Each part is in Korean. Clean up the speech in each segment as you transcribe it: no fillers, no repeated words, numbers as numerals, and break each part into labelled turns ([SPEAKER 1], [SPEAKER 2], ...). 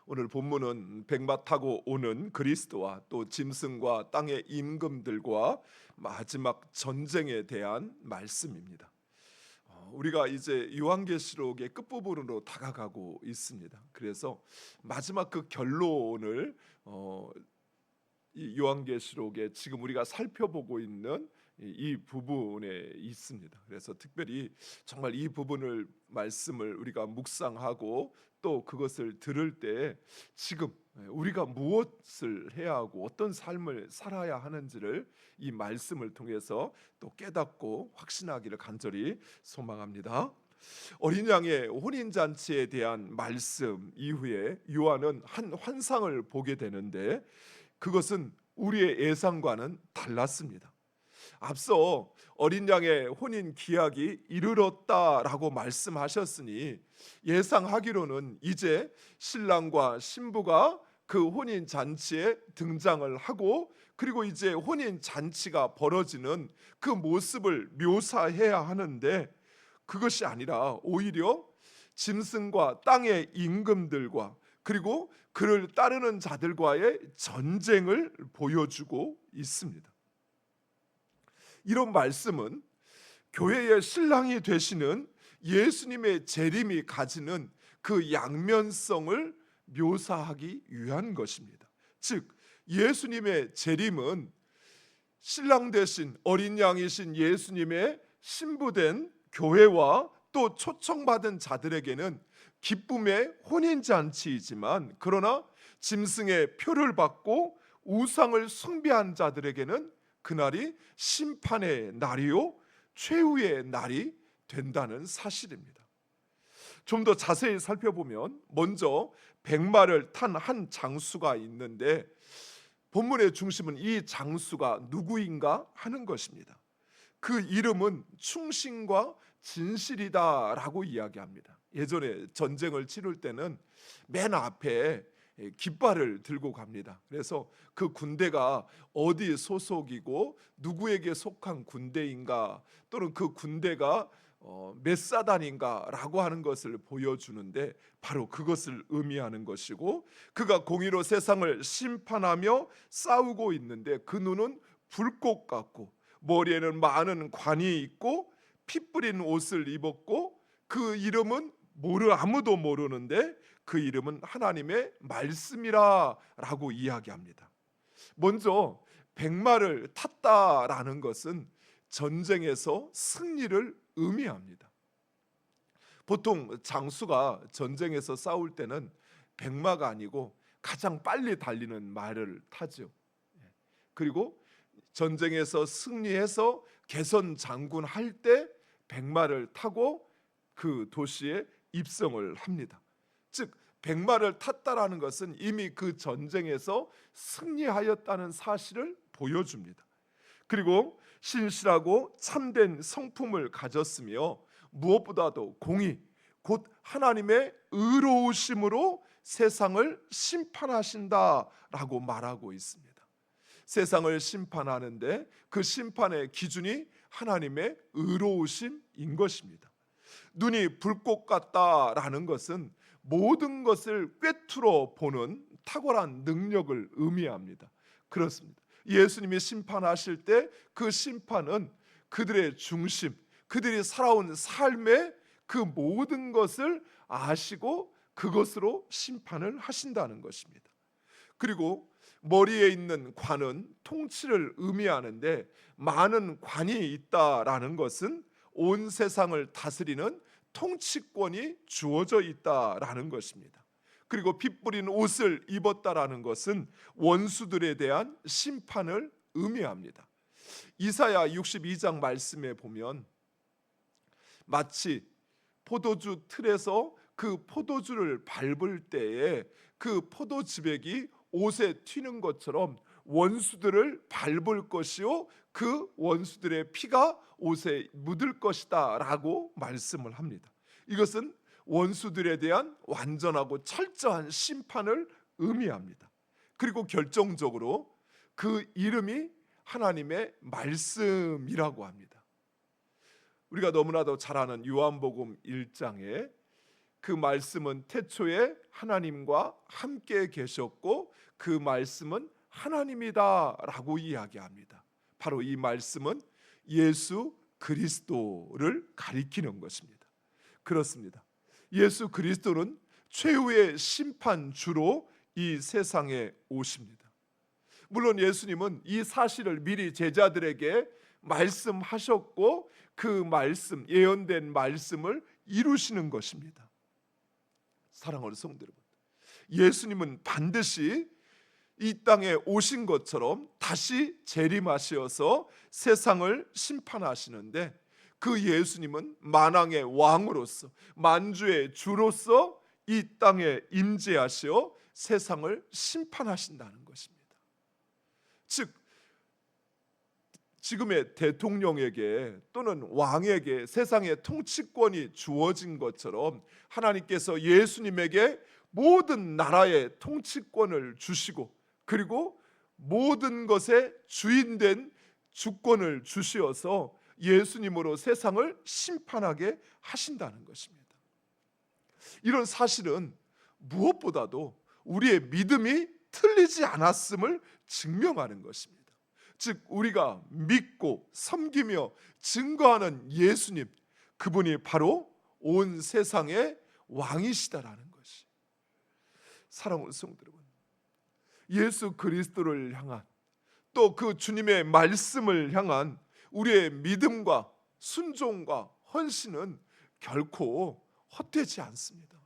[SPEAKER 1] 오늘 본문은 백마 타고 오는 그리스도와 또 짐승과 땅의 임금들과 마지막 전쟁에 대한 말씀입니다. 우리가 이제 요한계시록의 끝부분으로 다가가고 있습니다. 그래서 마지막 그 결론을 이 요한계시록에 지금 우리가 살펴보고 있는 이 부분에 있습니다. 그래서 특별히 정말 이 부분을 말씀을 우리가 묵상하고 또 그것을 들을 때 지금 우리가 무엇을 해야 하고 어떤 삶을 살아야 하는지를 이 말씀을 통해서 또 깨닫고 확신하기를 간절히 소망합니다. 어린 양의 혼인 잔치에 대한 말씀 이후에 요한은 한 환상을 보게 되는데 그것은 우리의 예상과는 달랐습니다. 앞서 어린 양의 혼인 기약이 이르렀다라고 말씀하셨으니 예상하기로는 이제 신랑과 신부가 그 혼인 잔치에 등장을 하고 그리고 이제 혼인 잔치가 벌어지는 그 모습을 묘사해야 하는데 그것이 아니라 오히려 짐승과 땅의 임금들과 그리고 그를 따르는 자들과의 전쟁을 보여주고 있습니다. 이런 말씀은 교회의 신랑이 되시는 예수님의 재림이 가지는 그 양면성을 묘사하기 위한 것입니다. 즉 예수님의 재림은 신랑 되신 어린 양이신 예수님의 신부된 교회와 또 초청받은 자들에게는 기쁨의 혼인잔치이지만 그러나 짐승의 표를 받고 우상을 숭배한 자들에게는 그날이 심판의 날이요 최후의 날이 된다는 사실입니다. 좀 더 자세히 살펴보면 먼저 백마를 탄 한 장수가 있는데 본문의 중심은 이 장수가 누구인가 하는 것입니다. 그 이름은 충신과 진실이다라고 이야기합니다. 예전에 전쟁을 치를 때는 맨 앞에 깃발을 들고 갑니다. 그래서 그 군대가 어디 소속이고 누구에게 속한 군대인가 또는 그 군대가 몇 사단인가라고 하는 것을 보여주는데 바로 그것을 의미하는 것이고 그가 공의로 세상을 심판하며 싸우고 있는데 그 눈은 불꽃 같고 머리에는 많은 관이 있고 피 뿌린 옷을 입었고 그 이름은 아무도 모르는데 그 이름은 하나님의 말씀이라라고 이야기합니다. 먼저 백마를 탔다라는 것은 전쟁에서 승리를 의미합니다. 보통 장수가 전쟁에서 싸울 때는 백마가 아니고 가장 빨리 달리는 말을 타죠. 그리고 전쟁에서 승리해서 개선 장군 할 때 백마를 타고 그 도시에 입성을 합니다. 즉 백마를 탔다라는 것은 이미 그 전쟁에서 승리하였다는 사실을 보여줍니다. 그리고 신실하고 참된 성품을 가졌으며 무엇보다도 공의 곧 하나님의 의로우심으로 세상을 심판하신다라고 말하고 있습니다. 세상을 심판하는데 그 심판의 기준이 하나님의 의로우심인 것입니다. 눈이 불꽃 같다라는 것은 모든 것을 꿰뚫어 보는 탁월한 능력을 의미합니다. 그렇습니다. 예수님이 심판하실 때 그 심판은 그들의 중심, 그들이 살아온 삶의 그 모든 것을 아시고 그것으로 심판을 하신다는 것입니다. 그리고 머리에 있는 관은 통치를 의미하는데 많은 관이 있다라는 것은 온 세상을 다스리는 통치권이 주어져 있다라는 것입니다. 그리고 피 뿌린 옷을 입었다라는 것은 원수들에 대한 심판을 의미합니다. 이사야 62장 말씀에 보면 마치 포도주 틀에서 그 포도주를 밟을 때에 그 포도즙액이 옷에 튀는 것처럼 원수들을 밟을 것이요 그 원수들의 피가 옷에 묻을 것이다 라고 말씀을 합니다. 이것은 원수들에 대한 완전하고 철저한 심판을 의미합니다. 그리고 결정적으로 그 이름이 하나님의 말씀이라고 합니다. 우리가 너무나도 잘 아는 요한복음 1장에 그 말씀은 태초에 하나님과 함께 계셨고 그 말씀은 하나님이다라고 이야기합니다. 바로 이 말씀은 예수 그리스도를 가리키는 것입니다. 그렇습니다. 예수 그리스도는 최후의 심판주로 이 세상에 오십니다. 물론 예수님은 이 사실을 미리 제자들에게 말씀하셨고 그 말씀, 예언된 말씀을 이루시는 것입니다. 사랑하는 성도 여러분, 예수님은 반드시 이 땅에 오신 것처럼 다시 재림하셔서 세상을 심판하시는데, 그 예수님은 만왕의 왕으로서 만주의 주로서 이 땅에 임재하시어 세상을 심판하신다는 것입니다. 즉 지금의 대통령에게 또는 왕에게 세상의 통치권이 주어진 것처럼 하나님께서 예수님에게 모든 나라의 통치권을 주시고 그리고 모든 것의 주인된 주권을 주시어서 예수님으로 세상을 심판하게 하신다는 것입니다. 이런 사실은 무엇보다도 우리의 믿음이 틀리지 않았음을 증명하는 것입니다. 즉 우리가 믿고 섬기며 증거하는 예수님, 그분이 바로 온 세상의 왕이시다라는 것이. 사랑하는 성도 여러분, 예수 그리스도를 향한 또 그 주님의 말씀을 향한 우리의 믿음과 순종과 헌신은 결코 헛되지 않습니다.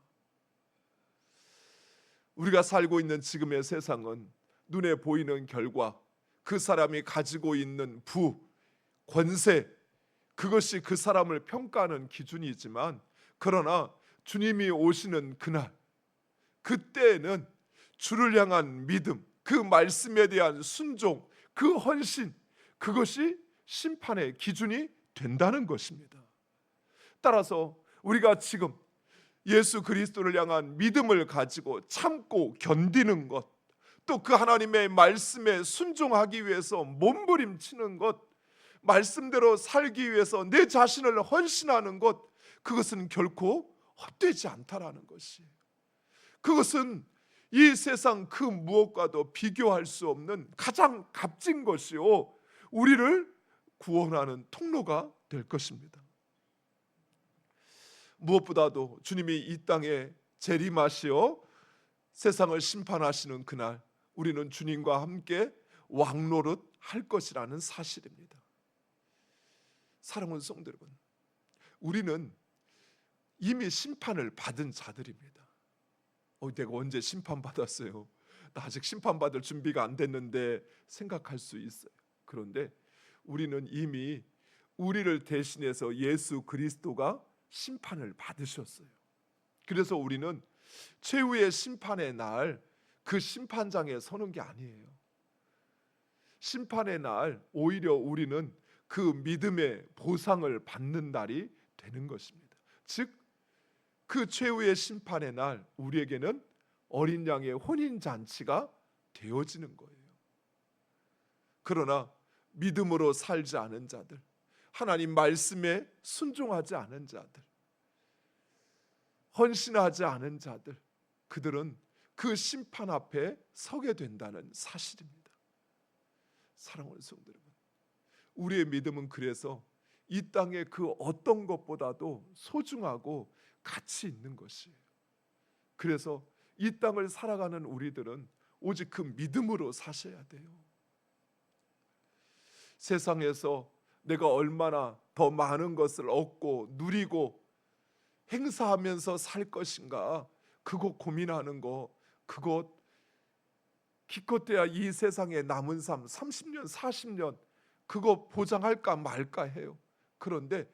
[SPEAKER 1] 우리가 살고 있는 지금의 세상은 눈에 보이는 결과, 그 사람이 가지고 있는 부, 권세, 그것이 그 사람을 평가하는 기준이지만, 그러나 주님이 오시는 그날, 그때에는 주를 향한 믿음, 그 말씀에 대한 순종, 그 헌신, 그것이 심판의 기준이 된다는 것입니다. 따라서 우리가 지금 예수 그리스도를 향한 믿음을 가지고 참고 견디는 것, 또 그 하나님의 말씀에 순종하기 위해서 몸부림치는 것, 말씀대로 살기 위해서 내 자신을 헌신하는 것, 그것은 결코 헛되지 않다라는 것이, 그것은 이 세상 그 무엇과도 비교할 수 없는 가장 값진 것이요 우리를 구원하는 통로가 될 것입니다. 무엇보다도 주님이 이 땅에 재림하시어 세상을 심판하시는 그날, 우리는 주님과 함께 왕노릇 할 것이라는 사실입니다. 사랑하는 성도 여러분, 우리는 이미 심판을 받은 자들입니다. 내가 언제 심판받았어요? 나 아직 심판받을 준비가 안 됐는데 생각할 수 있어요. 그런데 우리는 이미 우리를 대신해서 예수 그리스도가 심판을 받으셨어요. 그래서 우리는 최후의 심판의 날 그 심판장에 서는 게 아니에요. 심판의 날 오히려 우리는 그 믿음의 보상을 받는 날이 되는 것입니다. 즉 그 최후의 심판의 날 우리에게는 어린 양의 혼인잔치가 되어지는 거예요. 그러나 믿음으로 살지 않은 자들, 하나님 말씀에 순종하지 않은 자들, 헌신하지 않은 자들, 그들은 그 심판 앞에 서게 된다는 사실입니다. 사랑하는 성도 여러분, 우리의 믿음은 그래서 이 땅의 그 어떤 것보다도 소중하고 가치 있는 것이에요. 그래서 이 땅을 살아가는 우리들은 오직 그 믿음으로 사셔야 돼요. 세상에서 내가 얼마나 더 많은 것을 얻고 누리고 행사하면서 살 것인가, 그거 고민하는 거, 그것 기껏해야 이 세상에 남은 삶 30년 40년 그거 보장할까 말까 해요. 그런데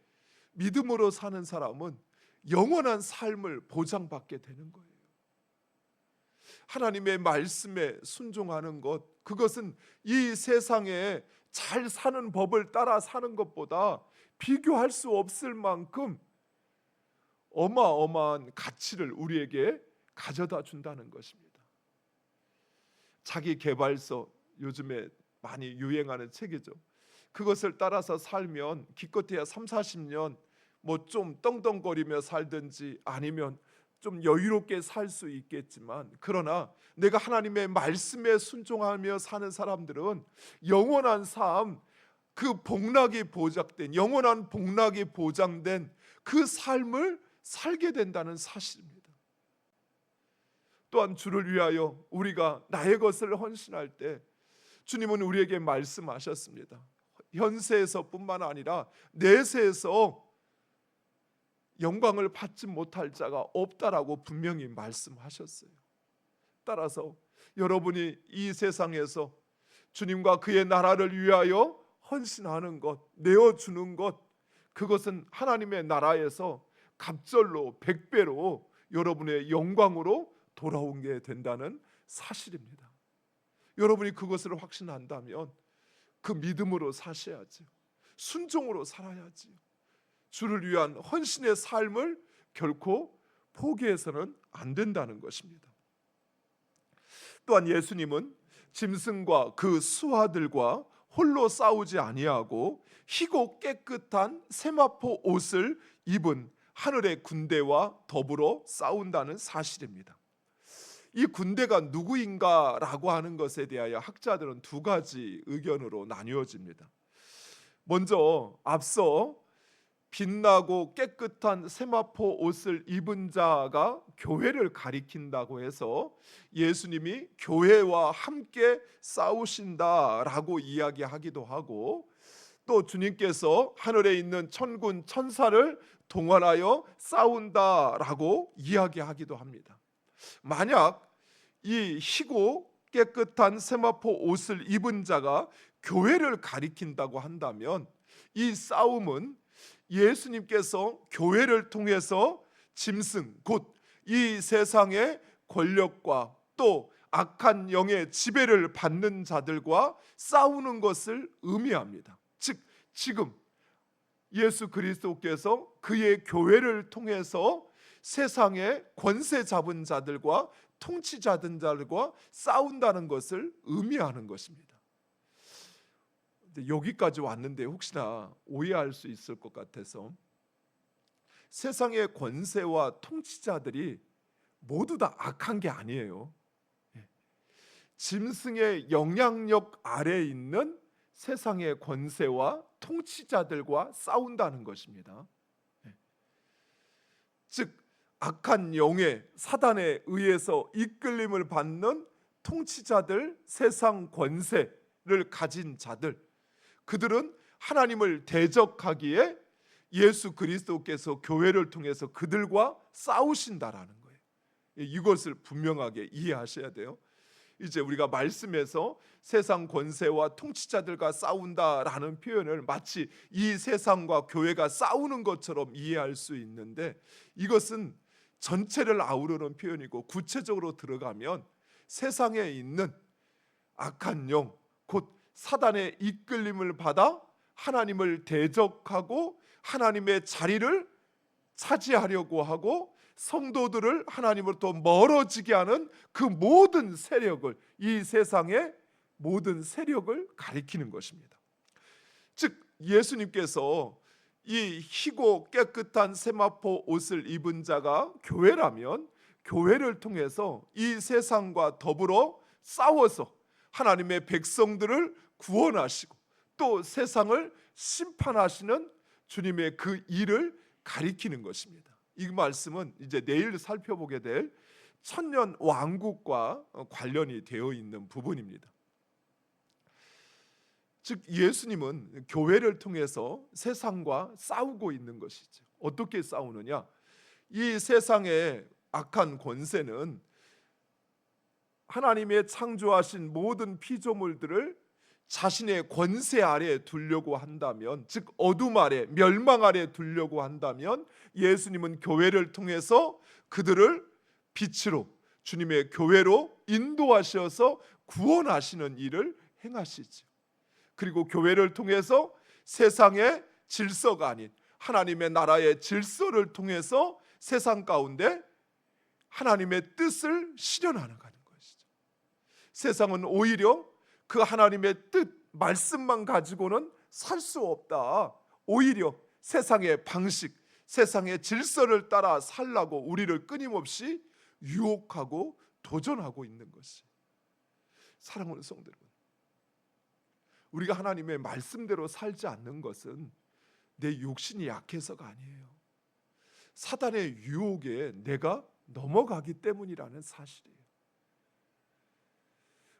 [SPEAKER 1] 믿음으로 사는 사람은 영원한 삶을 보장받게 되는 거예요. 하나님의 말씀에 순종하는 것, 그것은 이 세상에 잘 사는 법을 따라 사는 것보다 비교할 수 없을 만큼 어마어마한 가치를 우리에게 가져다 준다는 것입니다. 자기 개발서, 요즘에 많이 유행하는 책이죠. 그것을 따라서 살면 기껏해야 30, 40년 뭐 좀 떵떵거리며 살든지 아니면 좀 여유롭게 살 수 있겠지만, 그러나 내가 하나님의 말씀에 순종하며 사는 사람들은 영원한 삶, 그 복락이 보장된, 영원한 복락이 보장된 그 삶을 살게 된다는 사실입니다. 또한 주를 위하여 우리가 나의 것을 헌신할 때 주님은 우리에게 말씀하셨습니다. 현세에서뿐만 아니라 내세에서 영광을 받지 못할 자가 없다라고 분명히 말씀하셨어요. 따라서 여러분이 이 세상에서 주님과 그의 나라를 위하여 헌신하는 것, 내어주는 것, 그것은 하나님의 나라에서 갑절로, 백배로 여러분의 영광으로 돌아오게 된다는 사실입니다. 여러분이 그것을 확신한다면 그 믿음으로 사셔야죠. 순종으로 살아야지. 주를 위한 헌신의 삶을 결코 포기해서는 안 된다는 것입니다. 또한 예수님은 짐승과 그 수하들과 홀로 싸우지 아니하고 희고 깨끗한 세마포 옷을 입은 하늘의 군대와 더불어 싸운다는 사실입니다. 이 군대가 누구인가라고 하는 것에 대하여 학자들은 두 가지 의견으로 나뉘어집니다. 먼저 앞서 빛나고 깨끗한 세마포 옷을 입은 자가 교회를 가리킨다고 해서 예수님이 교회와 함께 싸우신다라고 이야기하기도 하고, 또 주님께서 하늘에 있는 천군 천사를 동원하여 싸운다라고 이야기하기도 합니다. 만약 이 희고 깨끗한 세마포 옷을 입은 자가 교회를 가리킨다고 한다면 이 싸움은 예수님께서 교회를 통해서 짐승, 곧 이 세상의 권력과 또 악한 영의 지배를 받는 자들과 싸우는 것을 의미합니다. 즉 지금 예수 그리스도께서 그의 교회를 통해서 세상의 권세 잡은 자들과 통치자들과 싸운다는 것을 의미하는 것입니다. 여기까지 왔는데 혹시나 오해할 수 있을 것 같아서, 세상의 권세와 통치자들이 모두 다 악한 게 아니에요. 짐승의 영향력 아래에 있는 세상의 권세와 통치자들과 싸운다는 것입니다. 즉 악한 영의 사단에 의해서 이끌림을 받는 통치자들, 세상 권세를 가진 자들, 그들은 하나님을 대적하기에 예수 그리스도께서 교회를 통해서 그들과 싸우신다라는 거예요. 이것을 분명하게 이해하셔야 돼요. 이제 우리가 말씀에서 세상 권세와 통치자들과 싸운다라는 표현을 마치 이 세상과 교회가 싸우는 것처럼 이해할 수 있는데, 이것은 전체를 아우르는 표현이고, 구체적으로 들어가면 세상에 있는 악한 영, 곧 사단의 이끌림을 받아 하나님을 대적하고 하나님의 자리를 차지하려고 하고 성도들을 하나님으로부터 멀어지게 하는 그 모든 세력을, 이 세상의 모든 세력을 가리키는 것입니다. 즉 예수님께서 이 희고 깨끗한 세마포 옷을 입은 자가 교회라면 교회를 통해서 이 세상과 더불어 싸워서 하나님의 백성들을 구원하시고 또 세상을 심판하시는 주님의 그 일을 가리키는 것입니다. 이 말씀은 이제 내일 살펴보게 될 천년 왕국과 관련이 되어 있는 부분입니다. 즉 예수님은 교회를 통해서 세상과 싸우고 있는 것이죠. 어떻게 싸우느냐? 이 세상의 악한 권세는 하나님의 창조하신 모든 피조물들을 자신의 권세 아래 두려고 한다면, 즉 어둠 아래, 멸망 아래 두려고 한다면 예수님은 교회를 통해서 그들을 빛으로, 주님의 교회로 인도하셔서 구원하시는 일을 행하시죠. 그리고 교회를 통해서 세상의 질서가 아닌 하나님의 나라의 질서를 통해서 세상 가운데 하나님의 뜻을 실현하는 것이죠. 세상은 오히려 그 하나님의 뜻, 말씀만 가지고는 살 수 없다. 오히려 세상의 방식, 세상의 질서를 따라 살라고 우리를 끊임없이 유혹하고 도전하고 있는 것이, 사랑하는 성도 여러분, 우리가 하나님의 말씀대로 살지 않는 것은 내 욕심이 약해서가 아니에요. 사단의 유혹에 내가 넘어가기 때문이라는 사실이에요.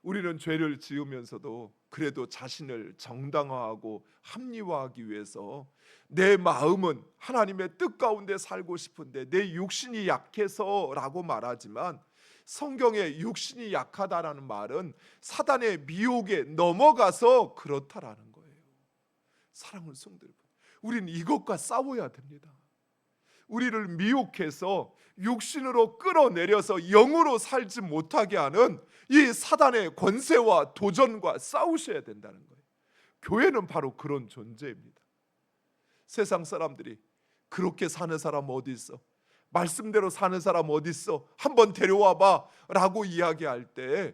[SPEAKER 1] 우리는 죄를 지으면서도 그래도 자신을 정당화하고 합리화하기 위해서 내 마음은 하나님의 뜻 가운데 살고 싶은데 내 육신이 약해서라고 말하지만, 성경에 육신이 약하다라는 말은 사단의 미혹에 넘어가서 그렇다라는 거예요. 사랑하는 성도 여러분, 우리는 이것과 싸워야 됩니다. 우리를 미혹해서 육신으로 끌어내려서 영으로 살지 못하게 하는 이 사단의 권세와 도전과 싸우셔야 된다는 거예요. 교회는 바로 그런 존재입니다. 세상 사람들이 그렇게 사는 사람 어디 있어? 말씀대로 사는 사람 어디 있어? 한번 데려와봐 라고 이야기할 때,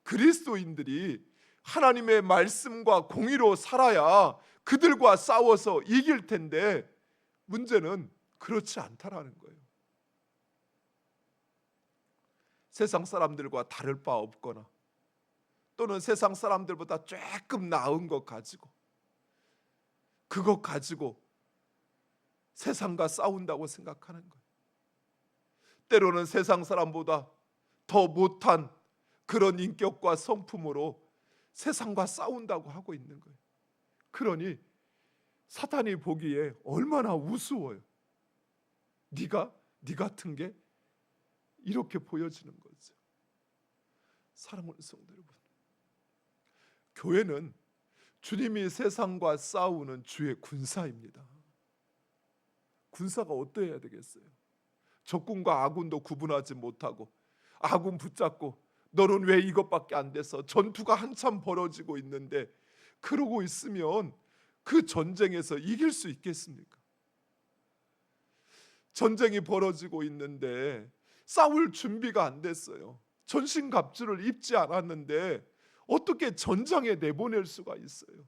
[SPEAKER 1] 그리스도인들이 하나님의 말씀과 공의로 살아야 그들과 싸워서 이길 텐데, 문제는 그렇지 않다라는 거예요. 세상 사람들과 다를 바 없거나 또는 세상 사람들보다 조금 나은 것 가지고, 그것 가지고 세상과 싸운다고 생각하는 거예요. 때로는 세상 사람보다 더 못한 그런 인격과 성품으로 세상과 싸운다고 하고 있는 거예요. 그러니 사탄이 보기에 얼마나 우스워요. 네가 네 같은 게 이렇게 보여지는 거죠. 사랑하는 성도 여러분, 교회는 주님이 세상과 싸우는 주의 군사입니다. 군사가 어떠해야 되겠어요? 적군과 아군도 구분하지 못하고 아군 붙잡고 너는 왜 이것밖에 안 돼서 전투가 한참 벌어지고 있는데 그러고 있으면 그 전쟁에서 이길 수 있겠습니까? 전쟁이 벌어지고 있는데 싸울 준비가 안 됐어요. 전신갑주를 입지 않았는데 어떻게 전장에 내보낼 수가 있어요?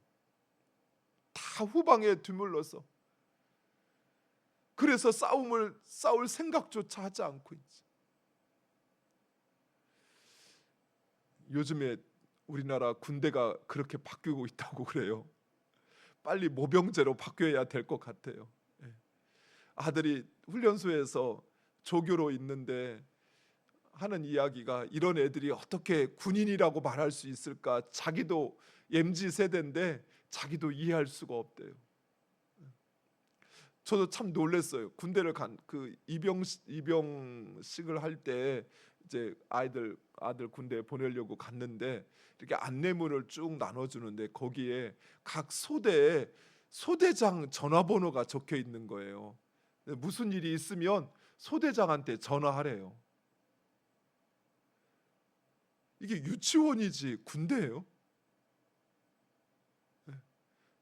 [SPEAKER 1] 다 후방에 뒤물러서, 그래서 싸울 생각조차 하지 않고 있지. 요즘에 우리나라 군대가 그렇게 바뀌고 있다고 그래요. 빨리 모병제로 바뀌어야 될 것 같아요. 아들이 훈련소에서 조교로 있는데 하는 이야기가, 이런 애들이 어떻게 군인이라고 말할 수 있을까? 자기도 MZ 세대인데 자기도 이해할 수가 없대요. 저도 참 놀랐어요. 군대를 그 입영식을 할 때 이제 아들 군대에 보내려고 갔는데 이렇게 안내문을 쭉 나눠주는데 거기에 각 소대에 소대장 전화번호가 적혀 있는 거예요. 무슨 일이 있으면 소대장한테 전화하래요. 이게 유치원이지 군대예요.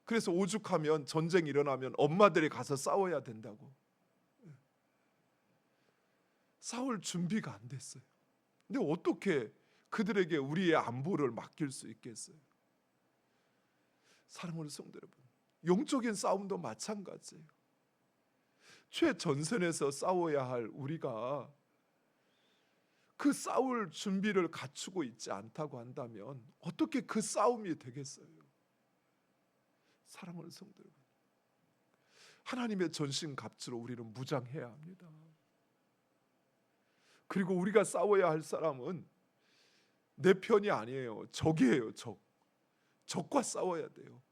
[SPEAKER 1] 그래서 오죽하면 전쟁이 일어나면 엄마들이 가서 싸워야 된다고. 싸울 준비가 안 됐어요. 근데 어떻게 그들에게 우리의 안보를 맡길 수 있겠어요? 사랑하는 성도 여러분, 영적인 싸움도 마찬가지예요. 최전선에서 싸워야 할 우리가 그 싸울 준비를 갖추고 있지 않다고 한다면 어떻게 그 싸움이 되겠어요? 사랑하는 성도 여러분, 하나님의 전신갑주로 우리는 무장해야 합니다. 그리고 우리가 싸워야 할 사람은 내 편이 아니에요. 적이에요. 적과 싸워야 돼요.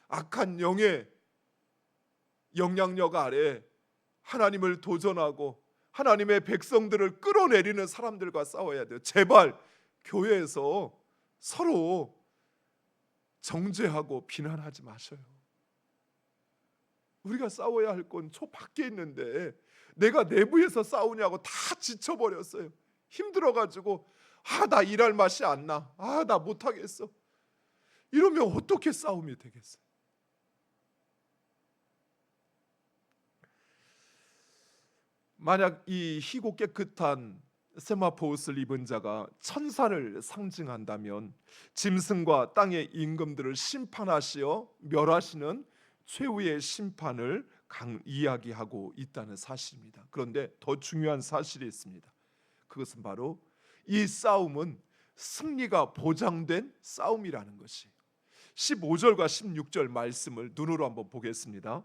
[SPEAKER 1] 악한 영의 영향력 아래 하나님을 도전하고 하나님의 백성들을 끌어내리는 사람들과 싸워야 돼요. 제발 교회에서 서로 정죄하고 비난하지 마셔요. 우리가 싸워야 할 건 저 밖에 있는데 내가 내부에서 싸우냐고 다 지쳐버렸어요. 힘들어가지고 나 일할 맛이 안 나. 나 못하겠어. 이러면 어떻게 싸움이 되겠어요? 만약 이 희고 깨끗한 세마포옷을 입은 자가 천사를 상징한다면 짐승과 땅의 임금들을 심판하시어 멸하시는 최후의 심판을 이야기하고 있다는 사실입니다. 그런데 더 중요한 사실이 있습니다. 그것은 바로 이 싸움은 승리가 보장된 싸움이라는 것이 15절과 16절 말씀을 눈으로 한번 보겠습니다.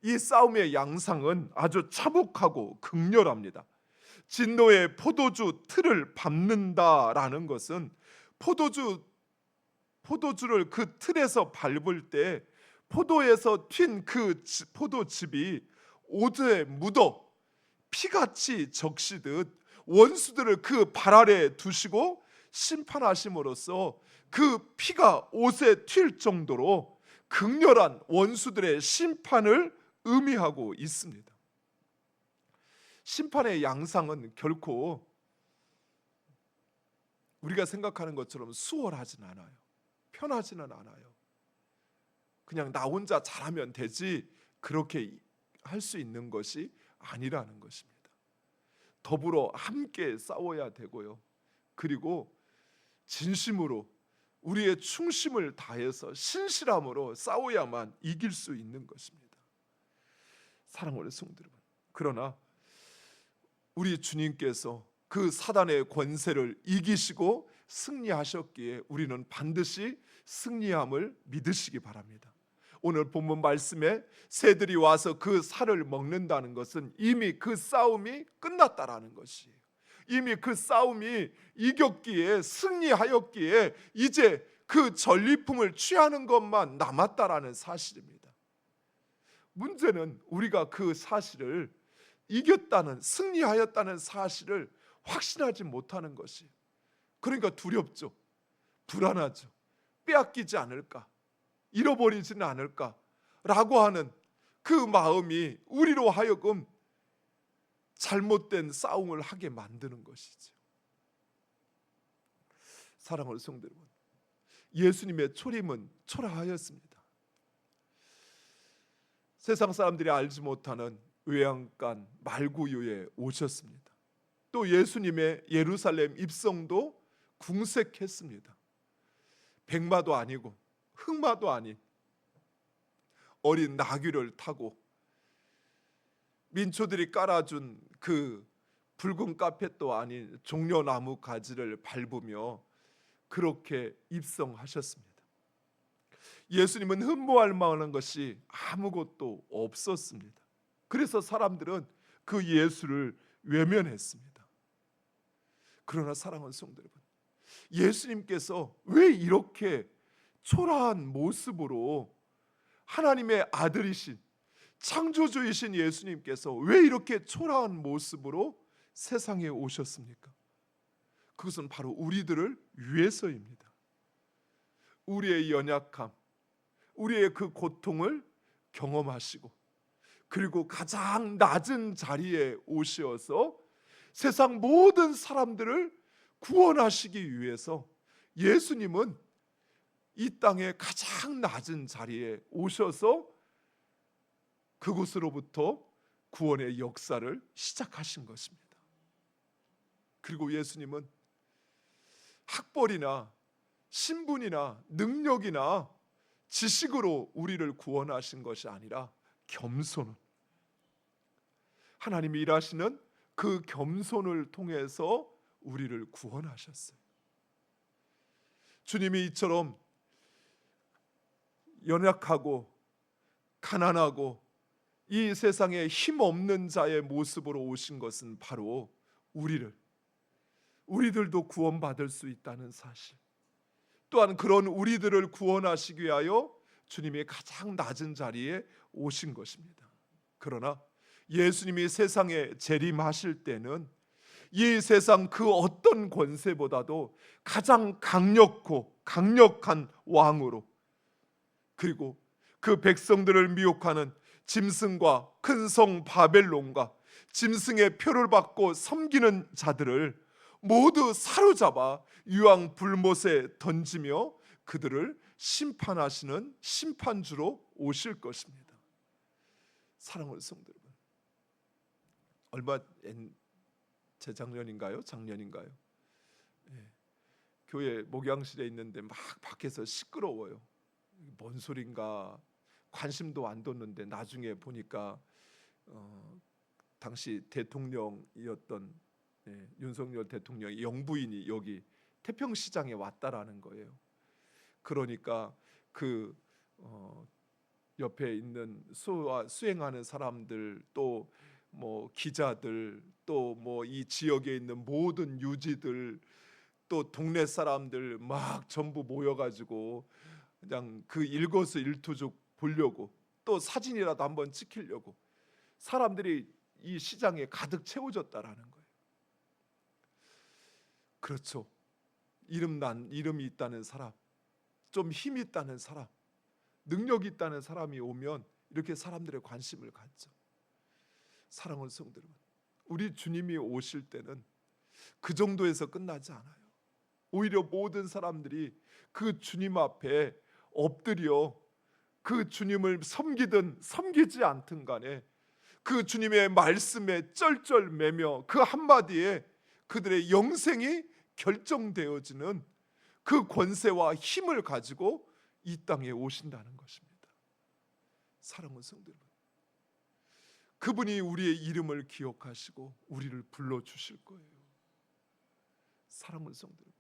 [SPEAKER 1] 이 싸움의 양상은 아주 차분하고 극렬합니다. 진노의 포도주 틀을 밟는다라는 것은 포도주를 그 틀에서 밟을 때 포도에서 튄 그 포도즙이 오드에 묻어 피같이 적시듯 원수들을 그 발 아래 두시고 심판하심으로써 그 피가 옷에 튈 정도로 극렬한 원수들의 심판을 의미하고 있습니다. 심판의 양상은 결코 우리가 생각하는 것처럼 수월하진 않아요. 편하지는 않아요. 그냥 나 혼자 잘하면 되지 그렇게 할 수 있는 것이 아니라는 것입니다. 더불어 함께 싸워야 되고요. 그리고 진심으로 우리의 충심을 다해서 신실함으로 싸워야만 이길 수 있는 것입니다. 사랑하는 성도 여러분, 그러나 우리 주님께서 그 사단의 권세를 이기시고 승리하셨기에 우리는 반드시 승리함을 믿으시기 바랍니다. 오늘 본문 말씀에 새들이 와서 그 살을 먹는다는 것은 이미 그 싸움이 끝났다라는 것이에요. 이미 그 싸움이 이겼기에 승리하였기에 이제 그 전리품을 취하는 것만 남았다라는 사실입니다. 문제는 우리가 그 사실을 이겼다는, 승리하였다는 사실을 확신하지 못하는 것이, 그러니까 두렵죠. 불안하죠. 빼앗기지 않을까, 잃어버리지는 않을까 라고 하는 그 마음이 우리로 하여금 잘못된 싸움을 하게 만드는 것이죠. 사랑하는 성도 여러분, 예수님의 초림은 초라하였습니다. 세상 사람들이 알지 못하는 외양간 말구유에 오셨습니다. 또 예수님의 예루살렘 입성도 궁색했습니다. 백마도 아니고 흑마도 아닌 어린 나귀를 타고 민초들이 깔아준 그 붉은 카펫도 아닌 종려나무 가지를 밟으며 그렇게 입성하셨습니다. 예수님은 흠모할 만한 것이 아무것도 없었습니다. 그래서 사람들은 그 예수를 외면했습니다. 그러나 사랑하는 성도 여러분, 예수님께서 왜 이렇게 초라한 모습으로, 하나님의 아들이신 창조주이신 예수님께서 왜 이렇게 초라한 모습으로 세상에 오셨습니까? 그것은 바로 우리들을 위해서입니다. 우리의 연약함, 우리의 그 고통을 경험하시고 그리고 가장 낮은 자리에 오셔서 세상 모든 사람들을 구원하시기 위해서 예수님은 이 땅의 가장 낮은 자리에 오셔서 그곳으로부터 구원의 역사를 시작하신 것입니다. 그리고 예수님은 학벌이나 신분이나 능력이나 지식으로 우리를 구원하신 것이 아니라 겸손은, 하나님이 일하시는 그 겸손을 통해서 우리를 구원하셨어요. 주님이 이처럼 연약하고 가난하고 이 세상에 힘없는 자의 모습으로 오신 것은 바로 우리들도 구원받을 수 있다는 사실, 또한 그런 우리들을 구원하시기 위하여 주님이 가장 낮은 자리에 오신 것입니다. 그러나 예수님이 세상에 재림하실 때는 이 세상 그 어떤 권세보다도 가장 강력하고 강력한 왕으로, 그리고 그 백성들을 미혹하는 짐승과 큰 성 바벨론과 짐승의 표를 받고 섬기는 자들을 모두 사로잡아 유황 불못에 던지며 그들을 심판하시는 심판주로 오실 것입니다. 사랑하는 성도 여러분, 얼마 재작년인가요? 작년인가요? 교회 목양실에 있는데 막 밖에서 시끄러워요. 뭔 소린가, 관심도 안 뒀는데 나중에 보니까 당시 대통령이었던 윤석열 대통령의 영부인이 여기 태평시장에 왔다라는 거예요. 그러니까 그 옆에 있는 수행하는 사람들, 또 뭐 기자들, 또 뭐 이 지역에 있는 모든 유지들, 또 동네 사람들 막 전부 모여가지고 그냥 그 일거수일투족 보려고, 또 사진이라도 한번 찍히려고 사람들이 이 시장에 가득 채워졌다라는 거예요. 그렇죠. 이름이 있다는 사람, 좀 힘이 있다는 사람, 능력이 있다는 사람이 오면 이렇게 사람들의 관심을 갖죠. 사랑하는 성도 여러분, 우리 주님이 오실 때는 그 정도에서 끝나지 않아요. 오히려 모든 사람들이 그 주님 앞에 엎드려 그 주님을 섬기든 섬기지 않든 간에 그 주님의 말씀에 쩔쩔매며 그 한마디에 그들의 영생이 결정되어지는 그 권세와 힘을 가지고 이 땅에 오신다는 것입니다. 사랑하는 성도 여러분, 그분이 우리의 이름을 기억하시고 우리를 불러주실 거예요. 사랑하는 성도 여러분,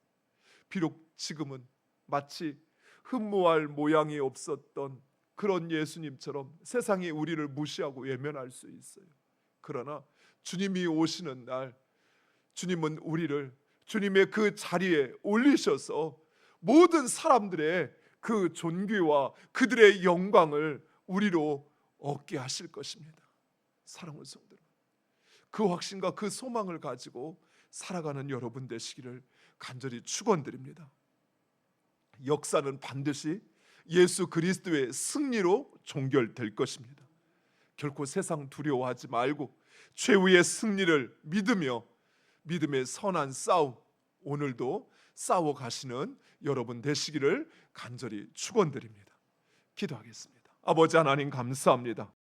[SPEAKER 1] 비록 지금은 마치 흠모할 모양이 없었던 그런 예수님처럼 세상이 우리를 무시하고 외면할 수 있어요. 그러나 주님이 오시는 날, 주님은 우리를 주님의 그 자리에 올리셔서 모든 사람들의 그 존귀와 그들의 영광을 우리로 얻게 하실 것입니다. 사랑하는 성도 여러분, 그 확신과 그 소망을 가지고 살아가는 여러분 되시기를 간절히 축원드립니다. 역사는 반드시 예수 그리스도의 승리로 종결될 것입니다. 결코 세상 두려워하지 말고 최후의 승리를 믿으며 믿음의 선한 싸움, 오늘도 싸워 가시는 여러분 되시기를 간절히 축원드립니다. 기도하겠습니다. 아버지 하나님 감사합니다.